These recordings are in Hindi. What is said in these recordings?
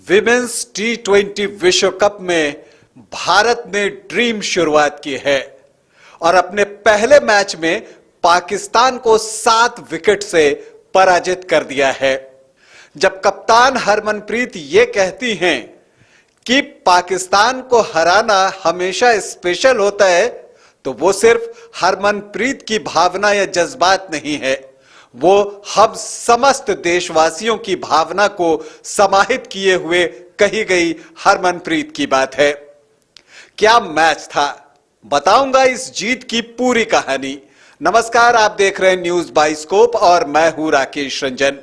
विमेंस T20 विश्व कप में भारत ने ड्रीम शुरुआत की है और अपने पहले मैच में पाकिस्तान को 7 विकेट से पराजित कर दिया है। जब कप्तान हरमनप्रीत ये कहती हैं कि पाकिस्तान को हराना हमेशा स्पेशल होता है, तो वो सिर्फ हरमनप्रीत की भावना या जज्बात नहीं है, वो हम समस्त देशवासियों की भावना को समाहित किए हुए कही गई हरमनप्रीत की बात है। क्या मैच था, बताऊंगा इस जीत की पूरी कहानी। नमस्कार, आप देख रहे हैं न्यूज बाइस्कोप और मैं हूं राकेश रंजन।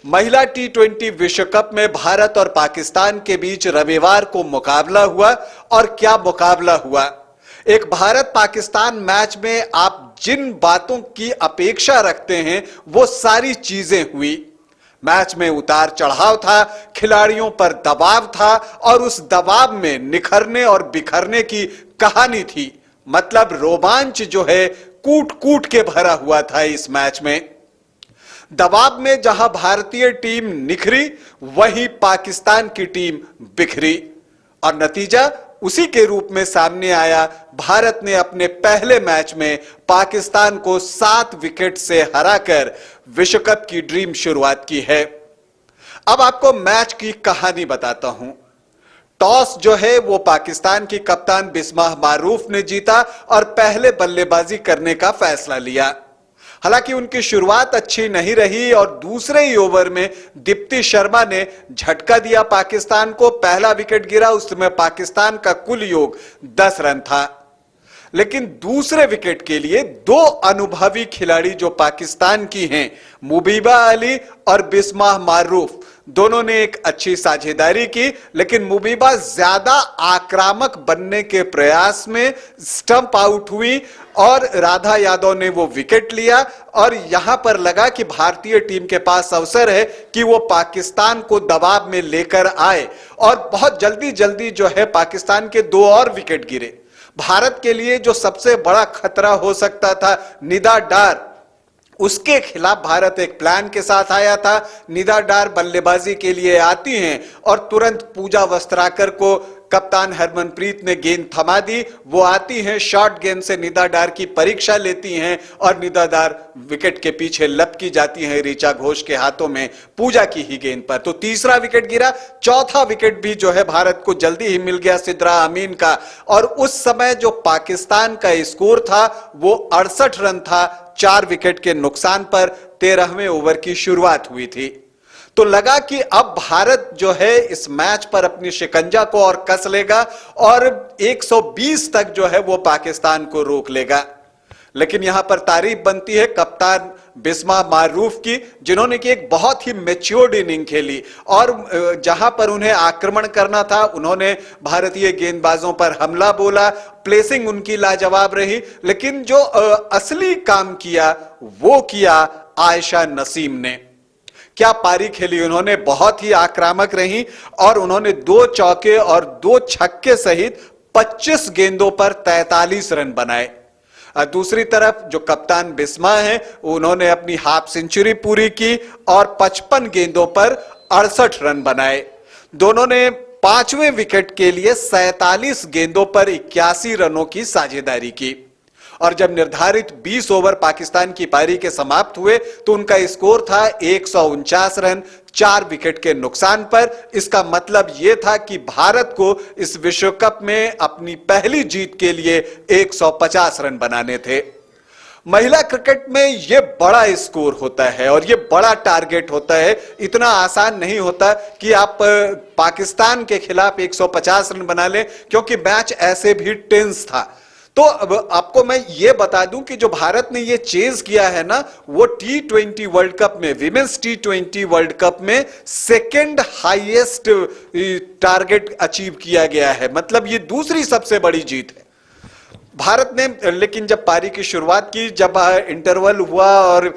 महिला T20 विश्व कप में भारत और पाकिस्तान के बीच रविवार को मुकाबला हुआ और क्या मुकाबला हुआ। एक भारत पाकिस्तान मैच में आप जिन बातों की अपेक्षा रखते हैं वो सारी चीजें हुई। मैच में उतार चढ़ाव था, खिलाड़ियों पर दबाव था और उस दबाव में निखरने और बिखरने की कहानी थी। मतलब रोमांच जो है कूट कूट के भरा हुआ था इस मैच में। दबाव में जहां भारतीय टीम निखरी, वहीं पाकिस्तान की टीम बिखरी और नतीजा उसी के रूप में सामने आया। भारत ने अपने पहले मैच में पाकिस्तान को 7 विकेट से हराकर विश्व कप की ड्रीम शुरुआत की है। अब आपको मैच की कहानी बताता हूं। टॉस जो है वो पाकिस्तान की कप्तान बिस्मा मारूफ ने जीता और पहले बल्लेबाजी करने का फैसला लिया। हालांकि उनकी शुरुआत अच्छी नहीं रही और दूसरे ही ओवर में दीप्ति शर्मा ने झटका दिया पाकिस्तान को। पहला विकेट गिरा, उसमें पाकिस्तान का कुल योग 10 रन था। लेकिन दूसरे विकेट के लिए 2 अनुभवी खिलाड़ी जो पाकिस्तान की हैं, मुबीबा अली और बिस्मा मारूफ, दोनों ने एक अच्छी साझेदारी की। लेकिन मुबीबा ज्यादा आक्रामक बनने के प्रयास में स्टंप आउट हुई और राधा यादव ने वो विकेट लिया और यहां पर लगा कि भारतीय टीम के पास अवसर है कि वो पाकिस्तान को दबाव में लेकर आए और बहुत जल्दी जल्दी जो है पाकिस्तान के 2 और विकेट गिरे। भारत के लिए जो सबसे बड़ा खतरा हो सकता था निदा डार, उसके खिलाफ भारत एक प्लान के साथ आया था। निदा डार बल्लेबाजी के लिए आती हैं और तुरंत पूजा वस्त्राकर को कप्तान हरमनप्रीत ने गेंद थमा दी। वो आती हैं, शॉर्ट गेंद से निदा डार की परीक्षा लेती हैं और निदा डार विकेट के पीछे लपकी जाती हैं ऋचा घोष के हाथों में पूजा की ही गेंद पर। तो तीसरा विकेट गिरा। चौथा विकेट भी जो है भारत को जल्दी ही मिल गया सिद्रा अमीन का और उस समय जो पाकिस्तान का स्कोर था वो 68 रन था। 4 विकेट के नुकसान पर 13वें ओवर की शुरुआत हुई थी। तो लगा कि अब भारत जो है इस मैच पर अपनी शिकंजा को और कस लेगा और 120 तक जो है वो पाकिस्तान को रोक लेगा। लेकिन यहां पर तारीफ बनती है कप्तान बिस्मा मारूफ की, जिन्होंने की एक बहुत ही मैच्योर्ड इनिंग खेली और जहां पर उन्हें आक्रमण करना था उन्होंने भारतीय गेंदबाजों पर हमला बोला। प्लेसिंग उनकी लाजवाब रही। लेकिन जो असली काम किया वो किया आयशा नसीम ने। क्या पारी खेली उन्होंने, बहुत ही आक्रामक रही और उन्होंने 2 चौके और 2 छक्के सहित 25 गेंदों पर 43 रन बनाए। दूसरी तरफ जो कप्तान बिस्मा है उन्होंने अपनी हाफ सेंचुरी पूरी की और 55 गेंदों पर 68 रन बनाए। दोनों ने 5वें विकेट के लिए 47 गेंदों पर 81 रनों की साझेदारी की और जब निर्धारित 20 ओवर पाकिस्तान की पारी के समाप्त हुए तो उनका स्कोर था 149 रन 4 विकेट के नुकसान पर। इसका मतलब यह था कि भारत को इस विश्व कप में अपनी पहली जीत के लिए 150 रन बनाने थे। महिला क्रिकेट में यह बड़ा स्कोर होता है और यह बड़ा टारगेट होता है। इतना आसान नहीं होता कि आप पाकिस्तान के खिलाफ 150 रन बना लें, क्योंकि मैच ऐसे भी टेंस था। तो अब आपको मैं ये बता दूं कि जो भारत ने ये चेज किया है ना, वो T20 वर्ल्ड कप में, विमेंस T20 वर्ल्ड कप में सेकंड हाईएस्ट टारगेट अचीव किया गया है। मतलब ये दूसरी सबसे बड़ी जीत है भारत ने। लेकिन जब पारी की शुरुआत की, जब इंटरवल हुआ और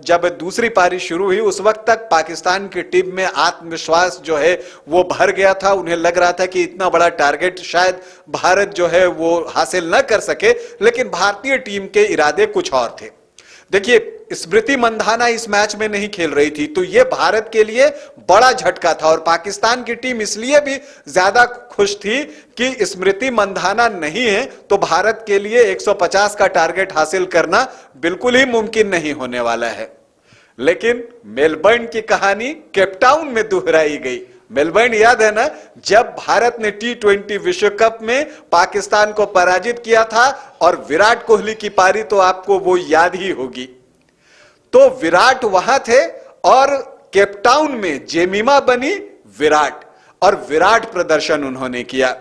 जब दूसरी पारी शुरू हुई, उस वक्त तक पाकिस्तान की टीम में आत्मविश्वास जो है वो भर गया था। उन्हें लग रहा था कि इतना बड़ा टारगेट शायद भारत जो है वो हासिल न कर सके। लेकिन भारतीय टीम के इरादे कुछ और थे। देखिए, स्मृति मंधाना इस मैच में नहीं खेल रही थी, तो यह भारत के लिए बड़ा झटका था। और पाकिस्तान की टीम इसलिए भी ज्यादा खुश थी कि स्मृति मंधाना नहीं है तो भारत के लिए 150 का टारगेट हासिल करना बिल्कुल ही मुमकिन नहीं होने वाला है। लेकिन मेलबर्न की कहानी केपटाउन में दोहराई गई। मेलबर्न याद है ना, जब भारत ने T20 विश्व कप में पाकिस्तान को पराजित किया था, और विराट कोहली की पारी तो आपको वो याद ही होगी। तो विराट वहां थे और केपटाउन में जेमिमा बनी विराट, और विराट प्रदर्शन उन्होंने किया।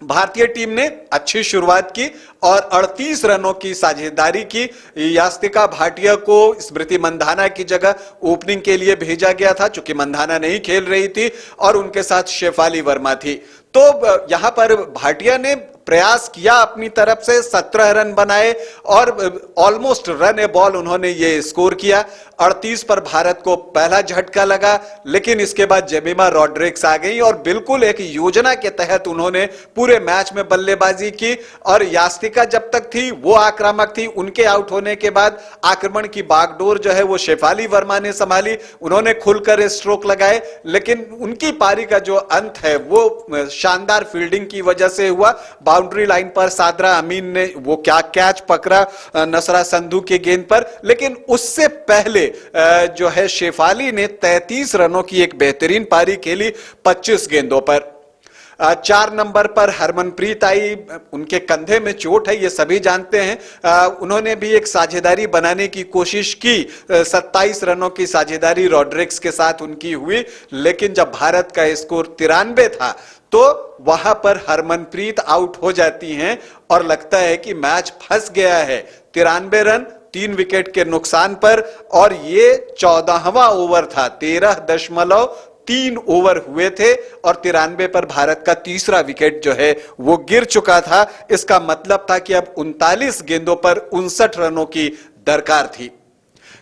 भारतीय टीम ने अच्छी शुरुआत की और 38 रनों की साझेदारी की। यास्तिका भाटिया को स्मृति मंधाना की जगह ओपनिंग के लिए भेजा गया था, चूंकि मंधाना नहीं खेल रही थी, और उनके साथ शेफाली वर्मा थी। तो यहां पर भाटिया ने प्रयास किया अपनी तरफ से, 17 रन बनाए और ऑलमोस्ट रन ए बॉल उन्होंने ये स्कोर किया। 38 पर भारत को पहला झटका लगा, लेकिन इसके बाद जेमिमा रॉड्रिक्स आ गई और बिल्कुल एक योजना के तहत उन्होंने पूरे मैच में बल्लेबाजी की। और यास्तिका जब तक थी वो आक्रामक थी, उनके आउट होने के बाद आक्रमण की बागडोर जो है वो शेफाली वर्मा ने संभाली। उन्होंने खुलकर स्ट्रोक लगाए, लेकिन उनकी पारी का जो अंत है वो शानदार फील्डिंग की वजह से हुआ। बाउंड्री लाइन पर सादरा अमीन ने वो क्या कैच पकड़ा नसरा संधू के गेंद पर, लेकिन उससे पहले जो है शेफाली ने 33 रनों की एक बेहतरीन पारी खेली 25 गेंदों पर। 4 नंबर पर हरमनप्रीत आई, उनके कंधे में चोट है ये सभी जानते हैं। उन्होंने भी एक साझेदारी बनाने की कोशिश की, 27 रनों की साझेदारी रॉड्रिक्स के साथ उनकी हुई, लेकिन जब भारत का स्कोर 93 था तो वहां पर हरमनप्रीत आउट हो जाती हैं और लगता है कि मैच फंस गया है। 93 रन 3 विकेट के नुकसान पर, और ये 14वां ओवर था, 13.3 ओवर हुए थे और 93 पर भारत का तीसरा विकेट जो है वो गिर चुका था। इसका मतलब था कि अब 39 गेंदों पर 59 रनों की दरकार थी।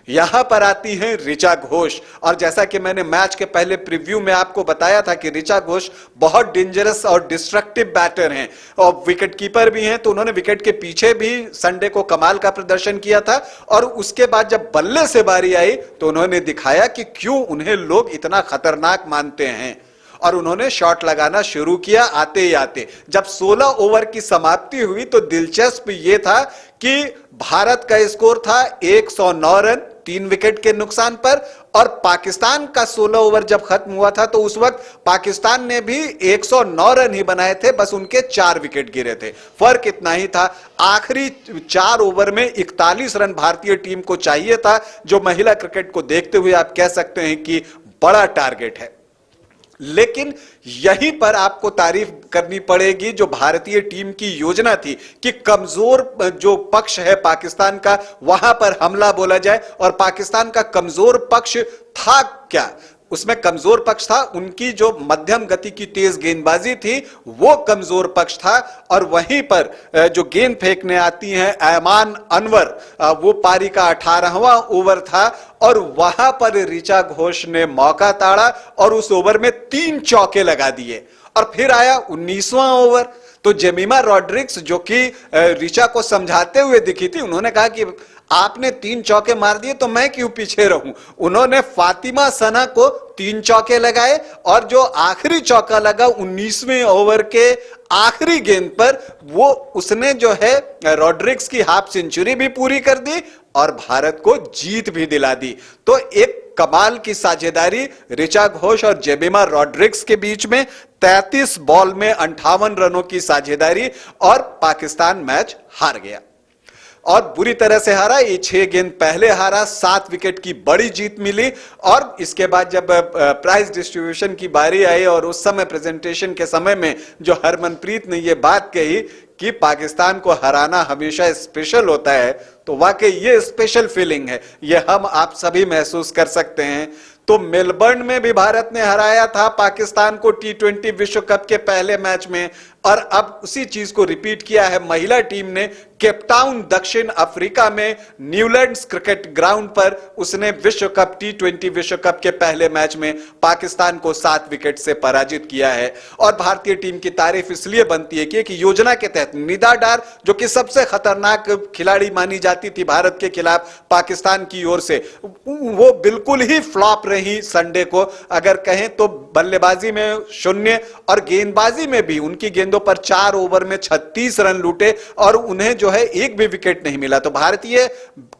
यहां पर आती हैं ऋचा घोष, और जैसा कि मैंने मैच के पहले प्रीव्यू में आपको बताया था कि ऋचा घोष बहुत डेंजरस और डिस्ट्रक्टिव बैटर हैं और विकेट कीपर भी हैं, तो उन्होंने विकेट के पीछे भी संडे को कमाल का प्रदर्शन किया था। और उसके बाद जब बल्ले से बारी आई तो उन्होंने दिखाया कि क्यों उन्हें लोग इतना खतरनाक मानते हैं, और उन्होंने शॉट लगाना शुरू किया आते ही आते। जब 16 ओवर की समाप्ति हुई तो दिलचस्प यह था कि भारत का स्कोर था 109 रन 3 विकेट के नुकसान पर, और पाकिस्तान का 16 ओवर जब खत्म हुआ था तो उस वक्त पाकिस्तान ने भी 109 रन ही बनाए थे, बस उनके 4 विकेट गिरे थे। फर्क इतना ही था। आखिरी 4 ओवर में 41 रन भारतीय टीम को चाहिए था, जो महिला क्रिकेट को देखते हुए आप कह सकते हैं कि बड़ा टारगेट है। लेकिन यहीं पर आपको तारीफ करनी पड़ेगी जो भारतीय टीम की योजना थी कि कमजोर जो पक्ष है पाकिस्तान का वहां पर हमला बोला जाए, और पाकिस्तान का कमजोर पक्ष था क्या? उसमें कमजोर पक्ष था उनकी जो मध्यम गति की तेज गेंदबाजी थी, वो कमजोर पक्ष था। और वहीं पर जो गेंद फेंकने आती हैं ऐमान अनवर, वो पारी का 18वां ओवर था और वहां पर ऋचा घोष ने मौका ताड़ा और उस ओवर में 3 चौके लगा दिए। और फिर आया 19वां ओवर, तो जेमिमा रॉड्रिक्स जो कि ऋचा को समझाते हुए दिखी थी, उन्होंने कहा कि आपने 3 चौके मार दिए तो मैं क्यों पीछे रहूं। उन्होंने फातिमा सना को 3 चौके लगाए, और जो आखिरी चौका लगा 19वें ओवर के आखिरी गेंद पर, वो उसने जो है रॉड्रिक्स की हाफ सेंचुरी भी पूरी कर दी और भारत को जीत भी दिला दी। तो एक कमाल की साझेदारी ऋचा घोष और जेमिमा रॉड्रिक्स के बीच में, 33 बॉल में 58 रनों की साझेदारी, और पाकिस्तान मैच हार गया और बुरी तरह से हारा। ये 6 गेंद पहले हारा, 7 विकेट की बड़ी जीत मिली। और इसके बाद जब प्राइज डिस्ट्रीब्यूशन की बारी आई और उस समय प्रेजेंटेशन के समय में जो हरमनप्रीत ने ये बात कही कि पाकिस्तान को हराना हमेशा स्पेशल होता है, तो वाकई ये स्पेशल फीलिंग है, ये हम आप सभी महसूस कर सकते हैं। तो मेलबर्न में भी भारत ने हराया था पाकिस्तान को T20 विश्व कप के पहले मैच में। और अब उसी चीज को रिपीट किया है महिला टीम ने। केपटाउन दक्षिण अफ्रीका में न्यूलैंड्स क्रिकेट ग्राउंड पर उसने विश्व कप T20 विश्व कप के पहले मैच में पाकिस्तान को 7 विकेट से पराजित किया है। और भारतीय टीम की तारीफ इसलिए बनती है कि एक योजना के तहत निदा डार, जो कि सबसे खतरनाक खिलाड़ी मानी जाती थी भारत के खिलाफ पाकिस्तान की ओर से, वो बिल्कुल ही फ्लॉप रही संडे को। अगर कहें तो बल्लेबाजी में 0 और गेंदबाजी में भी उनकी गेंदों पर 4 ओवर में 36 रन लूटे और उन्हें जो है एक भी विकेट नहीं मिला। तो भारतीय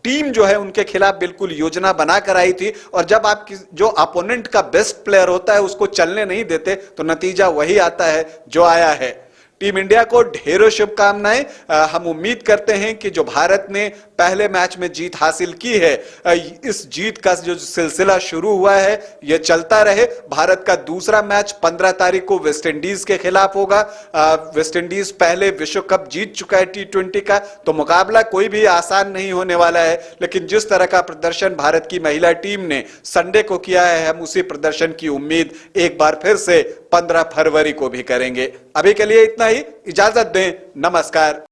टीम जो है उनके खिलाफ बिल्कुल योजना बनाकर आई थी। और जब आप जो अपोनेंट का बेस्ट प्लेयर होता है उसको चलने नहीं देते तो नतीजा वही आता है जो आया है। टीम इंडिया को ढेरों शुभकामनाएं। हम उम्मीद करते हैं कि जो भारत ने पहले मैच में जीत हासिल की है, इस जीत का जो सिलसिला शुरू हुआ है यह चलता रहे। भारत का दूसरा मैच 15 तारीख को वेस्ट इंडीज के खिलाफ होगा। वेस्ट इंडीज पहले विश्व कप जीत चुका है T20 का, तो मुकाबला कोई भी आसान नहीं होने वाला है। लेकिन जिस तरह का प्रदर्शन भारत की महिला टीम ने संडे को किया है, हम उसी प्रदर्शन की उम्मीद एक बार फिर से 15 फरवरी को भी करेंगे। अभी के लिए इतना ही, इजाजत दें, नमस्कार।